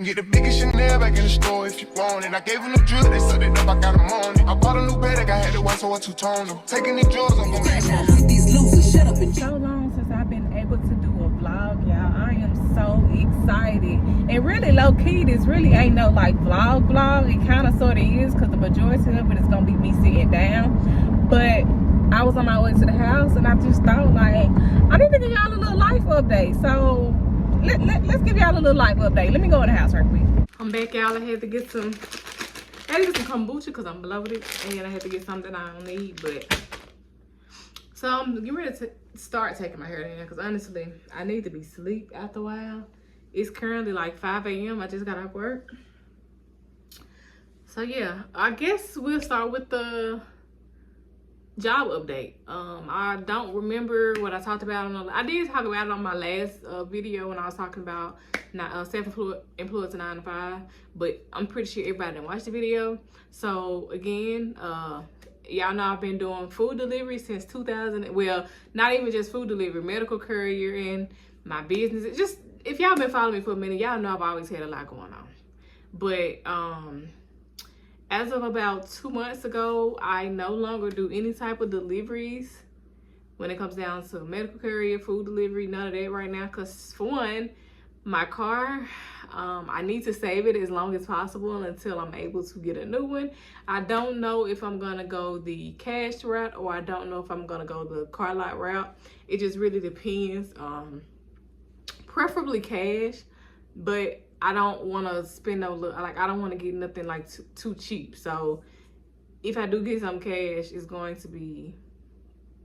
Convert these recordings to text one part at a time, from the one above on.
Get the biggest Chanel back in the store if you want it. I gave them the drill, they sucked it up, I got them on it. I bought a new bed, I had it white, so I two-toned them. Taking these drugs, I'm gonna be these losers, shut up and so long since I've been able to do a vlog, y'all. I am so excited. And really low-key, this really ain't no like vlog. It kind of sort of is, because the majority of it is gonna be me sitting down. But I was on my way to the house and I just thought, like, I need to give y'all a little life update. So let's give y'all a little life update. Let me go in the house right quick. I'm back, y'all. I had to get some kombucha because I'm bloated, and I had to get something I don't need. But so I'm getting ready to start taking my hair down, because honestly, I need to be asleep after a while. It's currently like 5 a.m. I just got off work. So yeah, I guess we'll start with the job update. I don't remember what I talked about I did talk about it on my last video when I was talking about self-employed to 9 to 5, but I'm pretty sure everybody didn't watch the video. So again, y'all know I've been doing food delivery since 2000. Well, not even just food delivery, medical courier, and my business. It's just, if y'all been following me for a minute, y'all know I've always had a lot going on. But as of about 2 months ago, I no longer do any type of deliveries when it comes down to medical courier, food delivery, none of that right now. Because for one, my car, I need to save it as long as possible until I'm able to get a new one. I don't know if I'm gonna go the cash route, or I don't know if I'm gonna go the car lot route. It just really depends. Preferably cash, but I don't want to spend I don't want to get nothing like too cheap. So if I do get some cash, it's going to be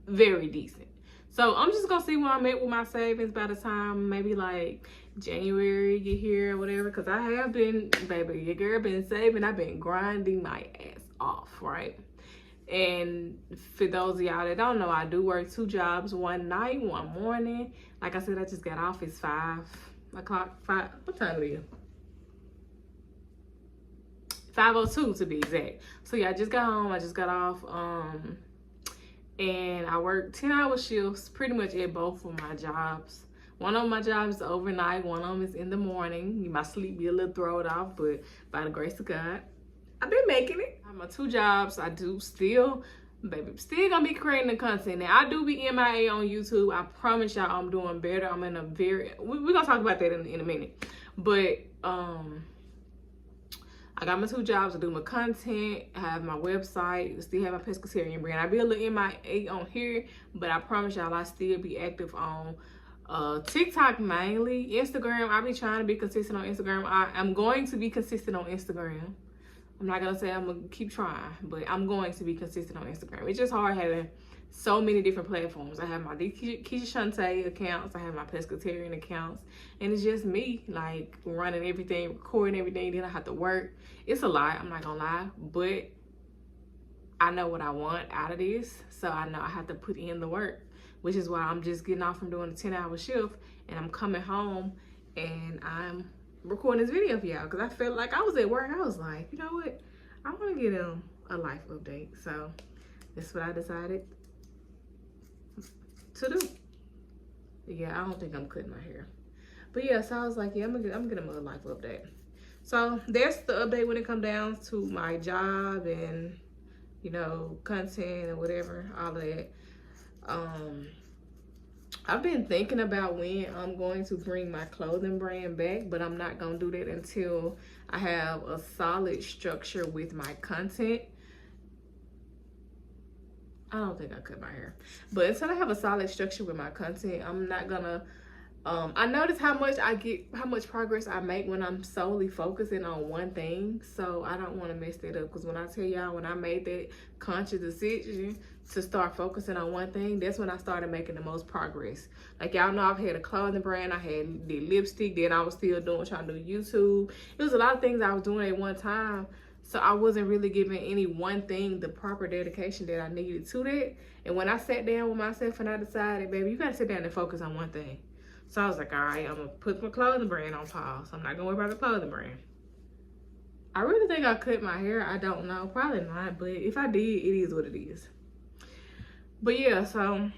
very decent. So I'm just gonna see where I'm at with my savings by the time maybe like January get here or whatever, because I have been, baby, your girl been saving. I've been grinding my ass off, right? And for those of y'all that don't know, I do work 2 jobs, one night, one morning. Like I said, I just got off. It's 5 o'clock. What time is it? 5:02 to be exact. So yeah, I just got home. I just got off. And I work 10-hour shifts pretty much at both of my jobs. One of my jobs is overnight. One of them is in the morning. My sleep be a little thrown off, but by the grace of God, I've been making it. I have my 2 jobs. I do still, baby, still gonna be creating the content. Now, I do be MIA on YouTube. I promise y'all I'm doing better. I'm in a we're gonna talk about that in a minute. But I got my 2 jobs. I do my content. I have my website. I still have my pescatarian brand. I be a little MIA on here, but I promise y'all I still be active on TikTok mainly. Instagram, I be trying to be consistent on Instagram. I'm going to be consistent on Instagram. I'm not gonna say I'm gonna keep trying, but I'm going to be consistent on Instagram. It's just hard having so many different platforms. I have my Keisha Shante accounts, I have my pescatarian accounts, and it's just me like running everything, recording everything. Then I have to work. It's a lot, I'm not gonna lie, but I know what I want out of this, so I know I have to put in the work, which is why I'm just getting off from doing a 10-hour shift, and I'm coming home and I'm recording this video for y'all, because I felt like I was at work. I was like, you know what, I want to get a life update. So that's what I decided to do. Yeah, I don't think I'm cutting my hair, but yeah, so I was like, yeah, I'm getting a life update. So there's the update when it comes down to my job and, you know, content and whatever, all of that. I've been thinking about when I'm going to bring my clothing brand back, but I'm not going to do that until I have a solid structure with my content. I don't think I cut my hair, but until I have a solid structure with my content, I'm not gonna, I notice how much progress I make when I'm solely focusing on one thing. So I don't want to mess that up, because when I tell y'all, when I made that conscious decision to start focusing on one thing, that's when I started making the most progress. Like y'all know, I've had a clothing brand, I had the lipstick, then I was still trying to do YouTube. It was a lot of things I was doing at one time. So I wasn't really giving any one thing the proper dedication that I needed to that. And when I sat down with myself and I decided, baby, you gotta sit down and focus on one thing. So I was like, all right, I'm gonna put my clothing brand on pause. I'm not gonna worry about the clothing brand. I really think I cut my hair. I don't know, probably not, but if I did, it is what it is. But yeah, so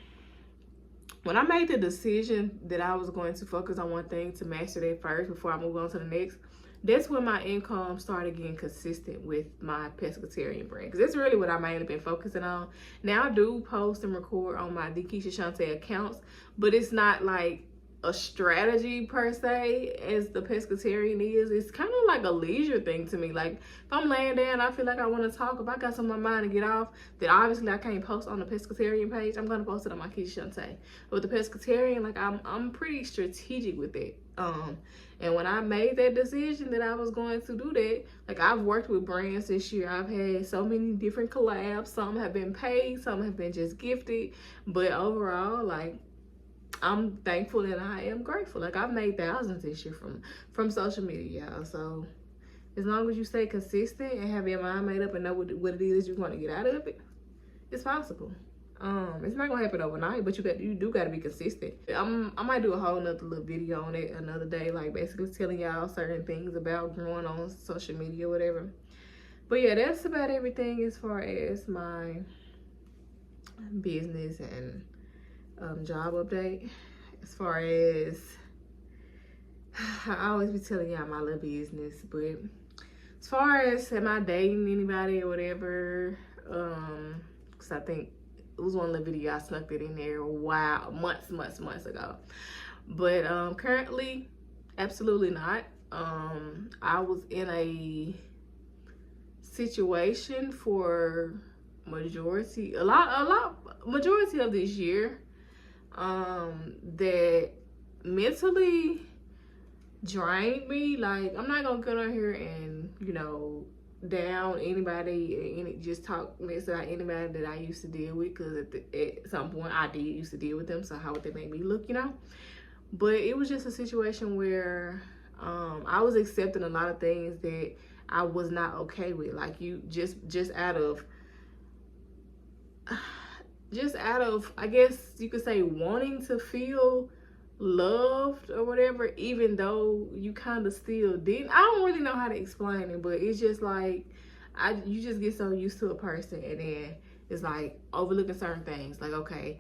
when I made the decision that I was going to focus on one thing to master that first before I move on to the next, that's when my income started getting consistent with my pescatarian brand, because that's really what I mainly been focusing on. Now I do post and record on my Dekeisha Shante accounts, but it's not like a strategy per se as the pescatarian is. It's kind of like a leisure thing to me. Like if I'm laying down, I feel like I want to talk, if I got something on my mind to get off, then obviously I can't post on the pescatarian page. I'm gonna post it on my Keisha Shante. But with the pescatarian, like I'm pretty strategic with it. And when I made that decision that I was going to do that, like I've worked with brands this year. I've had so many different collabs. Some have been paid, some have been just gifted. But overall, like I'm thankful and I am grateful. Like I've made thousands this year from social media, y'all. So as long as you stay consistent and have your mind made up and know what it is you want to get out of it, it's possible. It's not gonna happen overnight, but you do gotta be consistent. I might do a whole nother little video on it another day, like basically telling y'all certain things about growing on social media or whatever. But yeah, that's about everything as far as my business and job update. As far as, I always be telling y'all my little business, but as far as am I dating anybody or whatever, because I think it was one of the videos I snuck it in there months ago. But currently, absolutely not. I was in a situation for majority of this year that mentally drained me. Like I'm not gonna get on here and down anybody, just talk mess about anybody that I used to deal with, because at some point I did used to deal with them, so how would they make me look, But it was just a situation where I was accepting a lot of things that I was not okay with, like just out of I guess you could say wanting to feel loved or whatever, even though you kind of still didn't. I don't really know how to explain it, but it's just like you just get so used to a person, and then it's like overlooking certain things. Like, okay,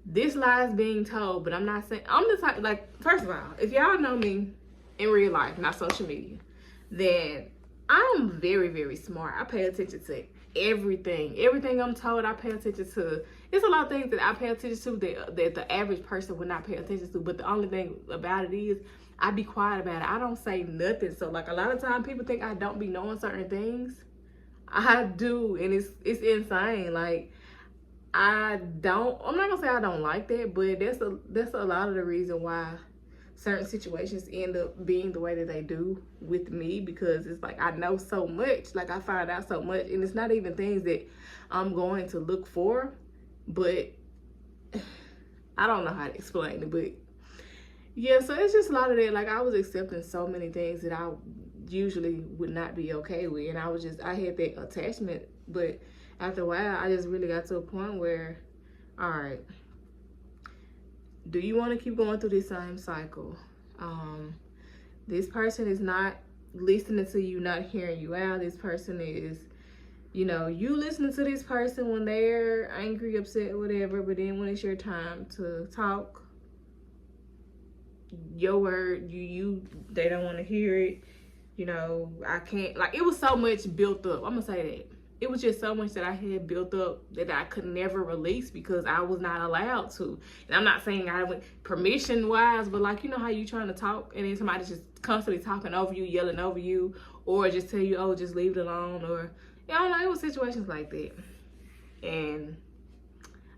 this lie is being told, but I'm not saying, I'm the type, like, first of all, if y'all know me in real life, not social media, then I'm very, very smart. I pay attention to everything I'm told. I pay attention to. It's a lot of things that I pay attention to that the average person would not pay attention to. But the only thing about it is I be quiet about it. I don't say nothing. So like a lot of times people think I don't be knowing certain things. I do, and it's insane. Like I'm not gonna say I don't like that, but that's a lot of the reason why certain situations end up being the way that they do with me, because it's like I know so much, like I find out so much, and it's not even things that I'm going to look for, but I don't know how to explain it. But yeah, so it's just a lot of that. Like I was accepting so many things that I usually would not be okay with, and I had that attachment. But after a while, I just really got to a point where, all right, do you want to keep going through this same cycle? This person is not listening to you, not hearing you out. This person is, you listening to this person when they're angry, upset, whatever, but then when it's your time to talk, your word, they don't want to hear it. I can't, like, it was so much built up. I'm gonna say that. It was just so much that I had built up that I could never release because I was not allowed to. And I'm not saying I went permission wise, but like, how you trying to talk and then somebody's just constantly talking over you, yelling over you, or just tell you, oh, just leave it alone, or I don't know. It was situations like that. And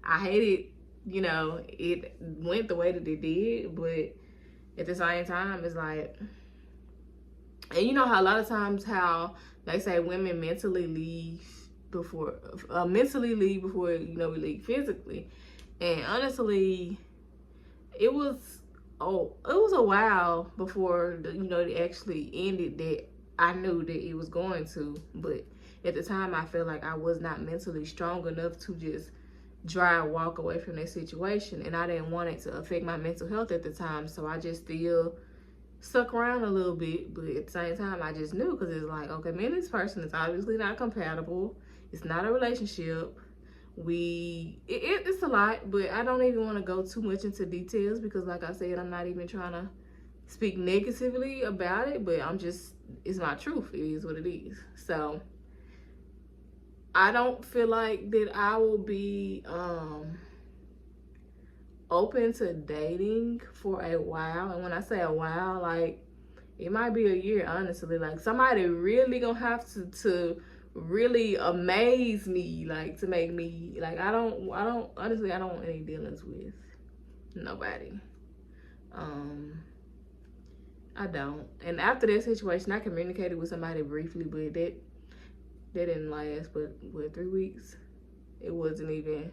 I hated, it went the way that it did, but at the same time, it's like, and you know how a lot of times how they say women mentally leave before we leave physically. And honestly, it was a while before it actually ended that I knew that it was going to. But at the time, I felt like I was not mentally strong enough to just walk away from that situation, and I didn't want it to affect my mental health at the time. So I just still stuck around a little bit, but at the same time I just knew, because it's like, okay, me and this person is obviously not compatible. It's not a relationship. It's a lot, but I don't even want to go too much into details, because like I said, I'm not even trying to speak negatively about it, but I'm just it's my truth. It is what it is. So I don't feel like that I will be open to dating for a while. And when I say a while, like, it might be a year, honestly. Like, somebody really gonna have to really amaze me, like, to make me, like, I don't honestly, I don't want any dealings with nobody. I don't. And after that situation, I communicated with somebody briefly, but that didn't last but 3 weeks. It wasn't even,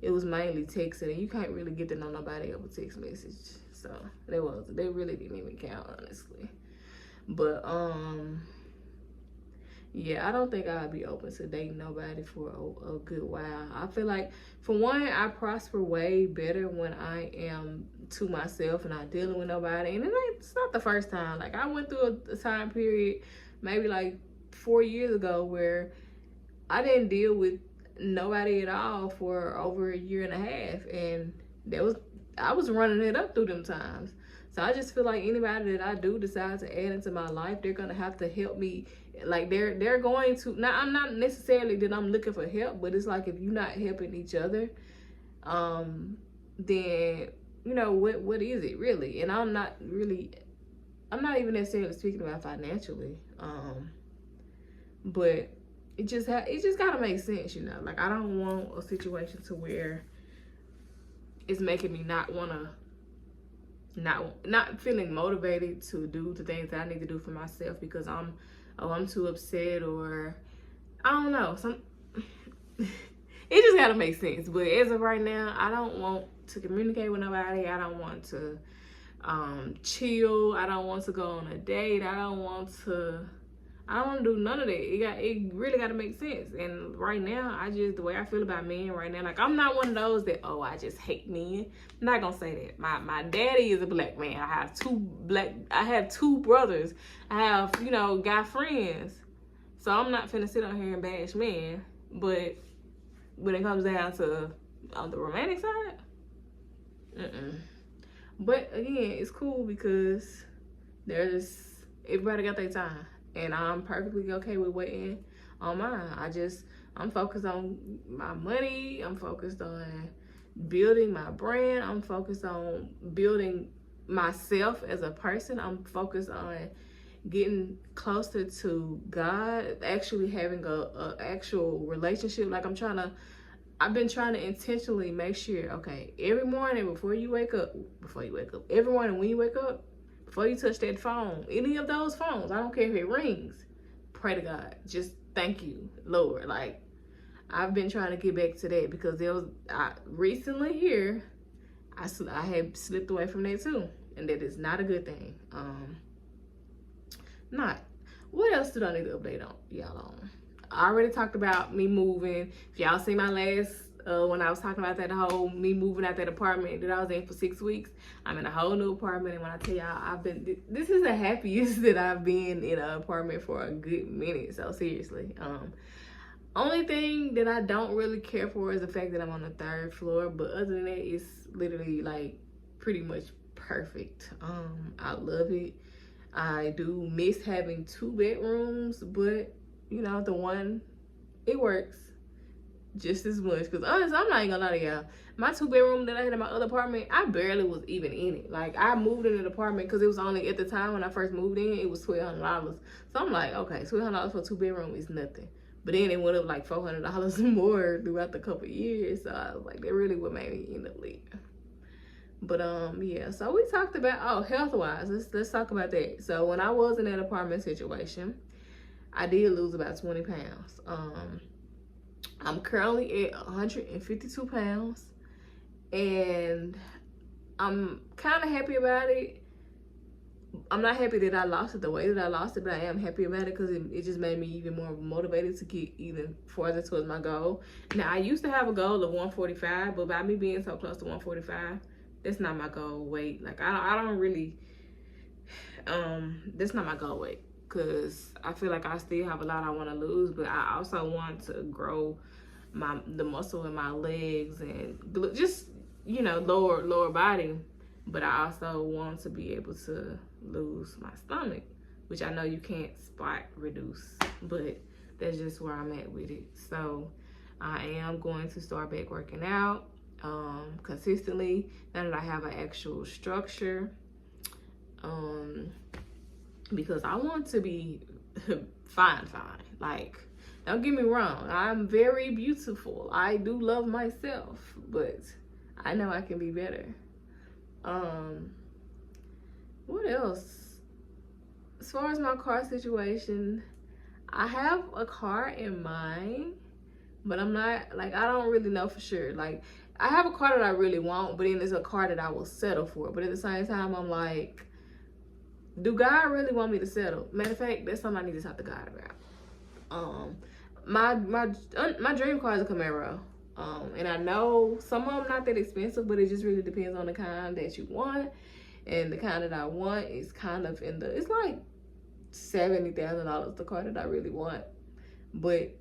it was mainly texting, and you can't really get to know nobody over text message. So they really didn't even count, honestly. But yeah, I don't think I'd be open to dating nobody for a good while. I feel like, for one, I prosper way better when I am to myself and not dealing with nobody. And it's not the first time. Like, I went through a time period, maybe like 4 years ago, where I didn't deal with nobody at all for over a year and a half, and I was running it up through them times. So I just feel like anybody that I do decide to add into my life, they're gonna have to help me. Like, they're going to, now, I'm not necessarily that I'm looking for help, but it's like, if you're not helping each other, then, you know, what is it really? And I'm not even necessarily speaking about financially, but it just gotta make sense, you know. Like, I don't want a situation to where it's making me not feeling motivated to do the things that I need to do for myself because I'm too upset, or I don't know. It just gotta make sense. But as of right now, I don't want to communicate with nobody. I don't want to chill. I don't want to go on a date. I don't want to do none of that. It really got to make sense. And right now, the way I feel about men right now, like, I'm not one of those that, oh, I just hate men. I'm not gonna say that. My daddy is a black man. I have two brothers. I have, you know, guy friends. So I'm not finna sit on here and bash men. But when it comes down to on the romantic side, But again, it's cool because everybody got their time. And I'm perfectly okay with waiting on mine. I'm focused on my money. I'm focused on building my brand. I'm focused on building myself as a person. I'm focused on getting closer to God, actually having a actual relationship. Like, I've been trying to intentionally make sure, okay, every morning before you wake up, every morning when you wake up, before you touch that phone, any of those phones, I don't care if it rings, pray to God. Just thank you, Lord. Like, I've been trying to get back to that because recently here, I had slipped away from that too. And that is not a good thing. What else did I need to update on y'all on? I already talked about me moving. If y'all see my last, when I was talking about that whole me moving out that apartment that I was in for 6 weeks, I'm in a whole new apartment. And when I tell y'all, this is the happiest that I've been in an apartment for a good minute. So seriously, only thing that I don't really care for is the fact that I'm on the 3rd floor. But other than that, it's literally like pretty much perfect. I love it. I do miss having 2 bedrooms, but you know, the one, it works just as much. Because honestly, I'm not even gonna lie to y'all, my 2-bedroom that I had in my other apartment, I barely was even in it. Like, I moved in an apartment because it was only, at the time when I first moved in, it was $1,200. So I'm like, okay, $1,200 for a 2-bedroom is nothing. But then it went up like $400 more throughout the couple of years. So I was like, that really what made me end up leaving. But yeah, so we talked about, health-wise, let's talk about that. So when I was in that apartment situation, I did lose about 20 pounds. I'm currently at 152 pounds, and I'm kind of happy about it. I'm not happy that I lost it the way that I lost it, but I am happy about it because it just made me even more motivated to get even farther towards my goal. Now, I used to have a goal of 145, but by me being so close to 145, that's not my goal weight. Like, I don't really, that's not my goal weight. Because I feel like I still have a lot I want to lose, but I also want to grow the muscle in my legs and just, you know, lower body. But I also want to be able to lose my stomach. which I know you can't spot reduce, but that's just where I'm at with it. So I am going to start back working out consistently now that I have an actual structure, because I want to be fine. Like, don't get me wrong, I'm very beautiful. I do love myself, but I know I can be better. What else? As far as my car situation, I have a car in mind, but I'm not, like, I don't really know for sure. Like, I have a car that I really want, but then there's a car that I will settle for. But at the same time, I'm like, do God really want me to settle? Matter of fact, that's something I need to talk to God about. My dream car is a Camaro. And I know some of them not that expensive, but it just really depends on the kind that you want. And the kind that I want is kind of in the, it's like $70,000, the car that I really want. But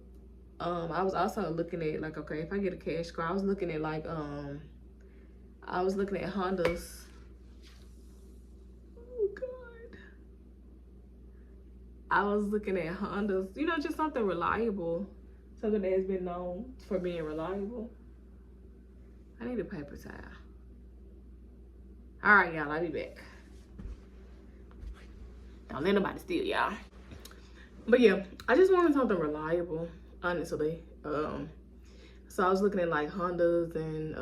I was also looking at, like, okay, if I get a cash car, I was looking at like Hondas. Oh God. I was looking at Hondas, you know, just something reliable. Something that has been known for being reliable. I need a paper towel. All right, y'all, I'll be back. Don't let nobody steal y'all. But yeah, I just wanted something reliable, honestly. So I was looking at like Hondas and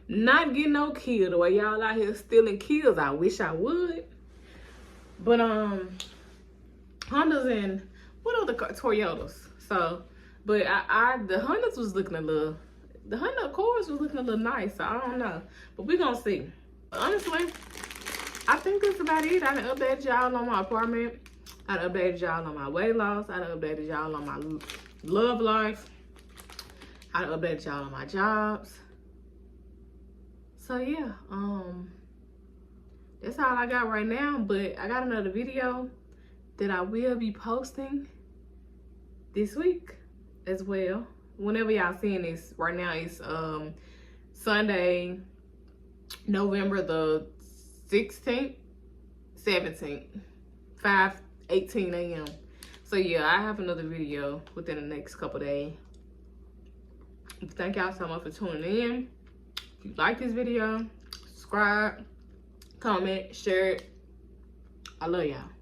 not getting no Kia. The way y'all out here stealing Kias, I wish I would. But Hondas and what other car? Toyotas. So, but the Hondas was looking a little, the Honda Accords was looking a little nice. So I don't know, but we gonna see. Honestly, I think that's about it. I done updated y'all on my apartment. I done updated y'all on my weight loss. I done updated y'all on my love life. I done updated y'all on my jobs. So yeah, that's all I got right now. But I got another video that I will be posting this week as well. Whenever y'all seeing this, right now it's Sunday, November the 16th, 17th, 5:18 a.m. So yeah, I have another video within the next couple days. Thank y'all so much for tuning in. If you like this video, subscribe, comment, share it. I love y'all.